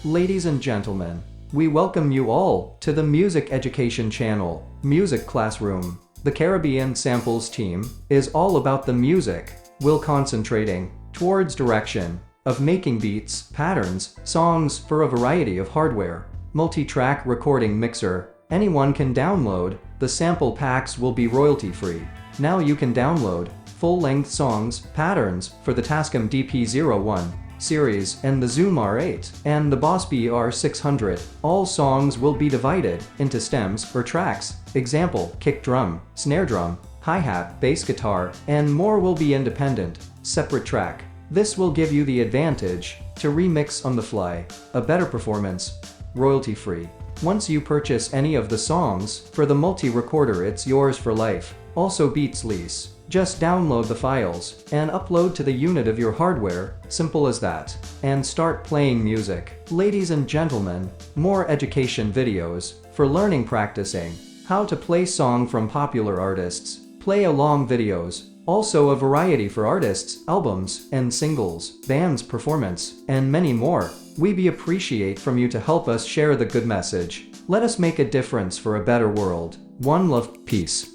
Ladies and gentlemen, we welcome you all to the music education channel, Music Classroom. The Caribbean Samples team is all about the music, will concentrating towards direction of making beats, patterns, songs for a variety of hardware. Multi-track recording mixer, anyone can download, the sample packs will be royalty-free. Now you can download full-length songs, patterns for the Tascam DP01 series and the Zoom R8 and the Boss BR600. All songs will be divided into stems or tracks. Example, kick drum, snare drum, hi-hat, bass guitar, and more will be independent, separate track. This will give you the advantage to remix on the fly, a better performance, royalty-free. Once you purchase any of the songs for the multi-recorder, it's yours for life. Also beats lease. Just download the files and upload to the unit of your hardware, simple as that, and start playing music. Ladies and gentlemen, more education videos for learning, practicing how to play song from popular artists, play along videos, also a variety for artists, albums and singles, bands performance, and many more. We appreciate from you to help us share the good message. Let us make a difference for a better world. One love, peace.